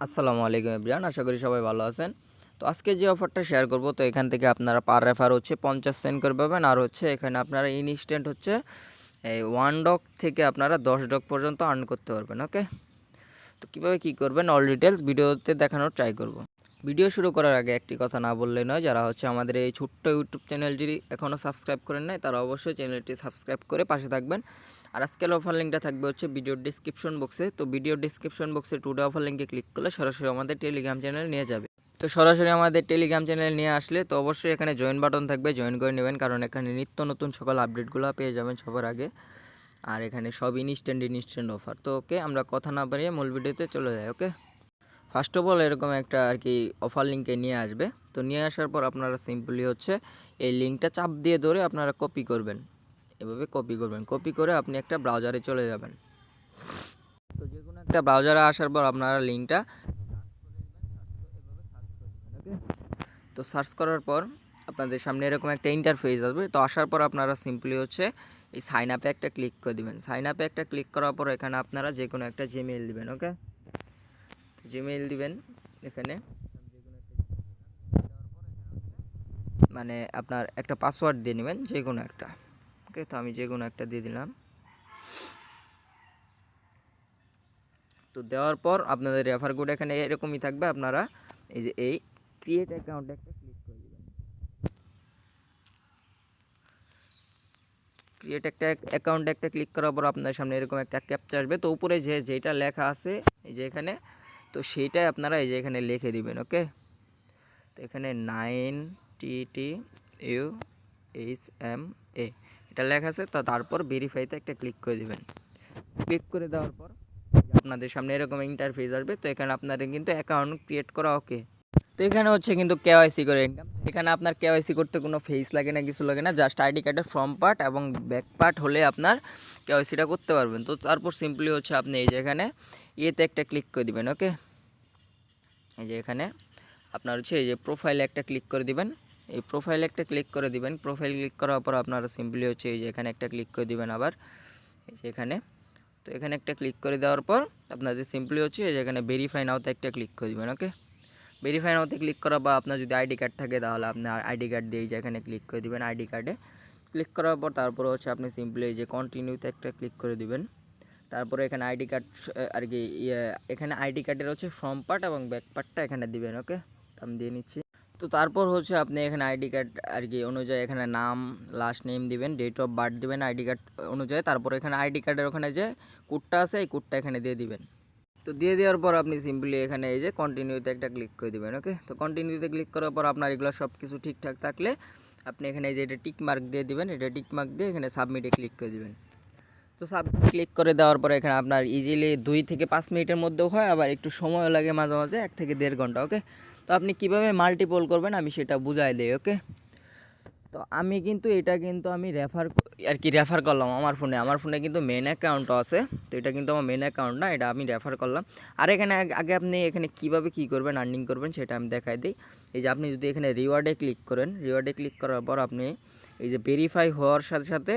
আসসালামু আলাইকুম এভরিওয়ান, আশা করি সবাই ভালো আছেন। তো আজকে যে অফারটা শেয়ার করব, তো এখান থেকে আপনারা পার রেফার হচ্ছে 50 সেন্ট করে পাবেন। আর হচ্ছে এখানে আপনারা ইনস্ট্যান্ট হচ্ছে এই 1 ডক থেকে আপনারা 10 ডক পর্যন্ত আর্ন করতে পারবেন। ওকে, তো কীভাবে কী করবেন অল ডিটেলস ভিডিওতে দেখানোর ট্রাই করব। ভিডিও শুরু করার আগে একটি কথা না বললে নয়, যারা হচ্ছে আমাদের এই ছোট্ট ইউটিউব চ্যানেলটি এখনও সাবস্ক্রাইব করেন নাই, তারা অবশ্যই চ্যানেলটি সাবস্ক্রাইব করে পাশে থাকবেন। আর আজকের অফার লিঙ্কটা থাকবে হচ্ছে ভিডিওর ডিসক্রিপশন বক্সে। তো ভিডিওর ডিসক্রিপশন বক্সে টুডে অফার লিঙ্কে ক্লিক করলে সরাসরি আমাদের টেলিগ্রাম চ্যানেল নিয়ে যাবে। তো সরাসরি আমাদের টেলিগ্রাম চ্যানেল নিয়ে আসলে তো অবশ্যই এখানে জয়েন বাটন থাকবে, জয়েন করে নেবেন, কারণ এখানে নিত্য নতুন সকল আপডেটগুলো পেয়ে যাবেন সবার আগে। আর এখানে সব ইনস্ট্যান্ট অফার। তো ওকে, আমরা কথা না বাড়িয়ে মূল ভিডিওতে চলে যাই। ওকে, ফার্স্ট অফ অল এরকম একটা আর কি অফার লিঙ্কে নিয়ে আসবে। তো নিয়ে আসার পর আপনারা সিম্পলি হচ্ছে এই লিঙ্কটা চাপ দিয়ে ধরে আপনারা কপি করবেন। এভাবে কপি করবেন, কপি করে আপনি একটা ব্রাউজারে চলে যাবেন। তো যে কোনো একটা ব্রাউজারে আসার পর আপনারা লিঙ্কটা তো সার্চ করার পর আপনাদের সামনে এরকম একটা ইন্টারফেস আসবে। তো আসার পর আপনারা সিম্পলি হচ্ছে এই সাইন আপে একটা ক্লিক করে দিবেন। সাইন আপে একটা ক্লিক করার পর এখানে আপনারা যে কোনো একটা জিমেইল দিবেন। ওকে, জিমেইল দিবেন এখানে, মানে আপনার একটা পাসওয়ার্ড দিয়ে নেবেন যে কোনো একটা। ওকে, তো আমি যে কোনো একটা দিয়ে দিলাম। তো দেওয়ার পর আপনাদের রেফার কোড এখানে এরকমই থাকবে। আপনারা এই যে এই ক্রিয়েট অ্যাকাউন্ট একটা ক্লিক করে দেবেন। ক্রিয়েট একটা অ্যাকাউন্ট একটা ক্লিক করার পর আপনার সামনে এরকম একটা ক্যাপচা আসবে। তো উপরে যেটা লেখা আছে এই যে এখানে, তো সেইটাই আপনারা এই যে এখানে লিখে দিবেন। ওকে, তো এখানে 9TTUHMA এটা লেখা আছে। তো তারপর ভেরিফাইতে একটা ক্লিক করে দিবেন। ক্লিক করে দেওয়ার পর আপনাদের সামনে এরকম ইন্টারফেস আসবে। তো এখানে আপনাদের কিন্তু অ্যাকাউন্ট ক্রিয়েট করা ওকে। তো এখানে হচ্ছে কিন্তু কেওয়াইসি করে ইনকাম। এখানে আপনার কেওয়াইসি করতে কোনো ফেস লাগে না, কিছু লাগে না, জাস্ট আইডি কার্ডের ফ্রন্ট পার্ট এবং ব্যাক পার্ট হলে আপনার কেওয়াইসিটা করতে পারবেন। তো তারপর সিম্পলি হচ্ছে আপনি এই যে এখানে ইয়েতে একটা ক্লিক করে দিবেন। ওকে, এই যে এখানে আপনার হচ্ছে এই যে প্রোফাইলে একটা ক্লিক করে দিবেন। এই প্রোফাইলে একটা ক্লিক করে দিবেন। প্রোফাইল ক্লিক করার পর আপনারা সিম্পলি হচ্ছে এই যে এখানে একটা ক্লিক করে দিবেন। আবার এই যে এখানে, তো এখানে একটা ক্লিক করে দেওয়ার পর আপনাদের সিম্পলি হচ্ছে এই যে এখানে ভেরিফাই নাওতে একটা ক্লিক করে দিবেন। ওকে, ভেরিফাই নাওতে ক্লিক করা বা আপনার যদি আইডি কার্ড থাকে তাহলে আপনি আইডি কার্ড দিয়ে যে এখানে ক্লিক করে দিবেন। আইডি কার্ডে ক্লিক করার পর তারপরে হচ্ছে আপনি সিম্পলি এই যে কন্টিনিউতে একটা ক্লিক করে দিবেন। তারপরে এখানে আইডি কার্ড আর কি এখানে আইডি কার্ডের হচ্ছে ফ্রন্ট পার্ট এবং ব্যাক পার্টটা এখানে দিবেন। ওকে, তো আমি দিয়ে নিচ্ছি। তো তারপর হচ্ছে আপনি এখানে আইডি কার্ড আর কি অনুযায়ী এখানে নাম, লাস্ট নেম দিবেন, ডেট অফ বার্থ দিবেন আইডি কার্ড অনুযায়ী। তারপর এখানে আইডি কার্ডের ওখানে যে কোডটা আছে এই কোডটা এখানে দিয়ে দিবেন। তো দিয়ে দেওয়ার পর আপনি সিম্পলি এখানে এই যে কন্টিনিউতে একটা ক্লিক করে দিবেন। ওকে, তো কন্টিনিউতে ক্লিক করার পর আপনার এগুলো সব কিছু ঠিকঠাক থাকলে আপনি এখানে এই যে এটা টিক মার্ক দিয়ে দিবেন। এটা টিক মার্ক দিয়ে এখানে সাবমিটে ক্লিক করে দিবেন। তো সাবমিট ক্লিক করে দেওয়ার পরে এখানে আপনার ইজিলি 2 থেকে 5 মিনিটের মধ্যেও হয়, আবার একটু সময় লাগে মাঝে মাঝে 1 থেকে 1.5 ঘন্টা। ওকে, তো আপনি কীভাবে মাল্টিপল করবেন আমি সেটা বুঝাই দিই। ওকে, তো আমি কিন্তু এটা কিন্তু আমি রেফার করলাম আমার ফোনে কিন্তু মেন অ্যাকাউন্টও আছে। তো এটা কিন্তু আমার মেন অ্যাকাউন্ট না, এটা আমি রেফার করলাম। আর এখানে আগে আপনি এখানে কীভাবে কী করবেন আর্নিং করবেন সেটা আমি দেখাই দিই। এই যে আপনি যদি এখানে রিওয়ার্ডে ক্লিক করেন, রিওয়ার্ডে ক্লিক করার পর আপনি এই যে ভেরিফাই হওয়ার সাথে সাথে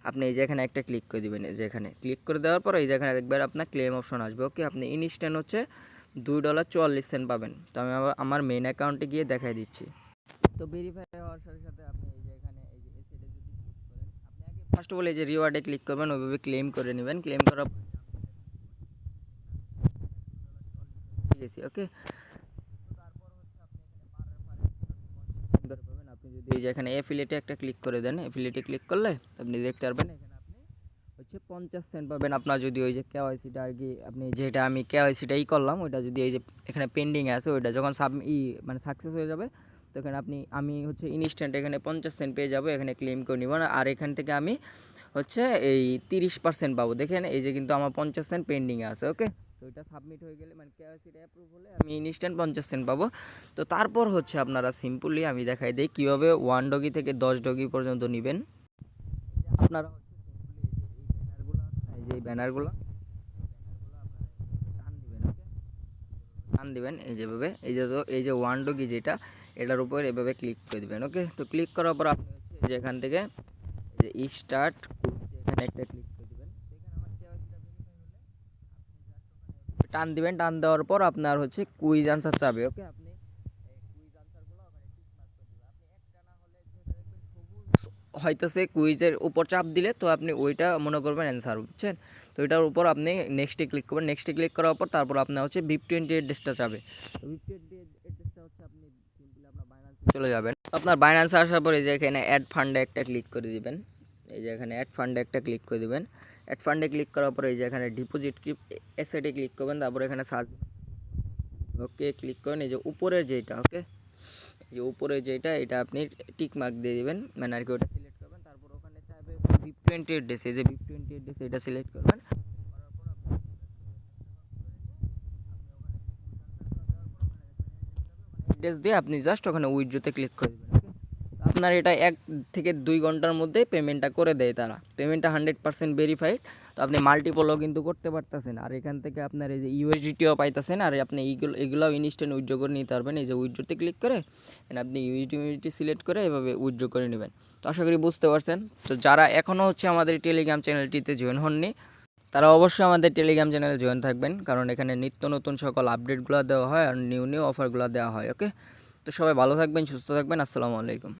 আপনি এই যে এখানে একটা ক্লিক করে দিবেন। এই যে এখানে ক্লিক করে দেওয়ার পর এই যে এখানে দেখবেন আপনার ক্লেম অপশন আসবে। ওকে, আপনি ইনস্ট্যান্ট হচ্ছে $2.44 পাবেন। তো আমি আমার মেন অ্যাকাউন্টে গিয়ে দেখাই দিচ্ছি। তো ভেরিফাই হওয়ার সাথে সাথে আপনি এই যে এখানে এই যে এসেটে যদি ক্লিক করেন, আপনি আগে ফার্স্ট অফ অল এই যে রিওয়ার্ডে ক্লিক করবেন, ওইভাবে ক্লেম করে নেবেন। ক্লেম করার ওকে, পাবেন আপনি যদি এই যে এখানে অ্যাফিলিয়েটে একটা ক্লিক করে দেন। অ্যাফিলিয়েটে ক্লিক করলে আপনি দেখতে পারবেন এখানে আপনি হচ্ছে 50 সেন্ট পাবেন। আপনার যদি ওই যে কেওয়াইসিটা আর কি আপনি যেটা আমি কেওয়াইসিটাই করলাম ওইটা যদি এই যে এখানে পেন্ডিং আছে ওইটা যখন মানে সাকসেস হয়ে যাবে, তো এখানে আমি হচ্ছে ইনস্ট্যান্ট এখানে 50 সেন্ট পেয়ে যাবো। এখানে ক্লেম করে নিব না, আর এখান থেকে আমি হচ্ছে এই 30% পাবো। দেখেন এই যে কিন্তু আমার 50 সেন্ট পেন্ডিং আছে। ওকে, তো এটা সাবমিট হয়ে গেলে মানে কেওয়াইসিটা অ্যাপ্রুভ হলে আমি ইনস্ট্যান্ট 50 সেন্ট পাবো। তো তারপর হচ্ছে আপনারা সিম্পলি আমি দেখাই দিই কীভাবে 1 ডগি থেকে 10 ডগি পর্যন্ত নেবেন। আপনারা হচ্ছে এই যে ব্যানারগুলো টান দিবেন। ওকে, টান দিবেন এই যেভাবে, এই যে 1 ডগি যেটা এটার উপর এভাবে ক্লিক করে দিবেন। ওকে, তো ক্লিক করার পর আপনি হচ্ছে এই যে এখান থেকে এই যে স্টার্ট এখানে একটা ক্লিক করে দিবেন। এখানে আমার কেওয়াইসিটা ভেরিফাই হলে টান দিবেন, টান দেওয়ার পর আপনার হচ্ছে কুইজ আনসার চাবে। ওকে, আপনি কুইজ আনসারগুলো ওখানে টিক মার্ক করে দিবেন। আপনি একটা না হলে যেটা দেখবেন সবুজ হইতেছে কুইজের উপর চাপ দিলে, তো আপনি ওইটা মনে করবেন অ্যান্সার, বুঝছেন? তো এটার উপর আপনি নেক্সটে ক্লিক করবেন। নেক্সটে ক্লিক করার পর তারপর আপনার হচ্ছে VIP20 অ্যাড্রেসটা চাবে। তো VIP20 অ্যাড্রেসটা হচ্ছে আপনি সিম্পলি আপনার বাইন্যান্সে চলে যাবেন। আপনার বাইন্যান্সে আসার পরে যে এখানে অ্যাড ফান্ডে একটা ক্লিক করে দিবেন। এই যে এখানে অ্যাড ফান্ডে একটা ক্লিক করে দিবেন। অ্যাড ফান্ডে ক্লিক করার পরে এই যে এখানে ডিপোজিট অ্যাসেটে ক্লিক করবেন, তারপরে এখানে সার্চ, ওকে ক্লিক করেন। এই যে উপরের যেটা, ওকে, এই যে উপরের যেটা, এটা আপনি টিক মার্ক দিয়ে দিবেন, মানে আর কি ওটা সিলেক্ট করবেন। তারপর ওখানে চাইবে VIP20 অ্যাড্রেস, এই যে VIP20 অ্যাড্রেস এটা সিলেক্ট করবেন। করার পর আপনি অ্যাড্রেস দিয়ে আপনি জাস্ট ওখানে উইথড্রোতে ক্লিক করে দেবেন। আপনার এটা 1 থেকে 2 ঘন্টার মধ্যে পেমেন্টটা করে দেয় তারা। পেমেন্টটা 100% ভেরিফাইড। তো আপনি মাল্টিপলও কিন্তু করতে পারতেছেন, আর এখান থেকে আপনার এই যে ইউএসডিটিও পাইতেছেন, আর আপনি এগুলোও ইনস্ট্যান্ট উইথড্র করে নিতে পারবেন। এই যে উইথড্রোতে ক্লিক করে আপনি ইউএসডি সিলেক্ট করে এভাবে উইথড্র করে নেবেন। তো আশা করি বুঝতে পারছেন। তো যারা এখনও হচ্ছে আমাদের টেলিগ্রাম চ্যানেলটিতে জয়েন হননি, তারা অবশ্যই আমাদের টেলিগ্রাম চ্যানেলে জয়েন থাকবেন, কারণ এখানে নিত্য নতুন সকল আপডেটগুলো দেওয়া হয় আর নিউ অফারগুলো দেওয়া হয়। ওকে, তো সবাই ভালো থাকবেন, সুস্থ থাকবেন। আসসালামু আলাইকুম।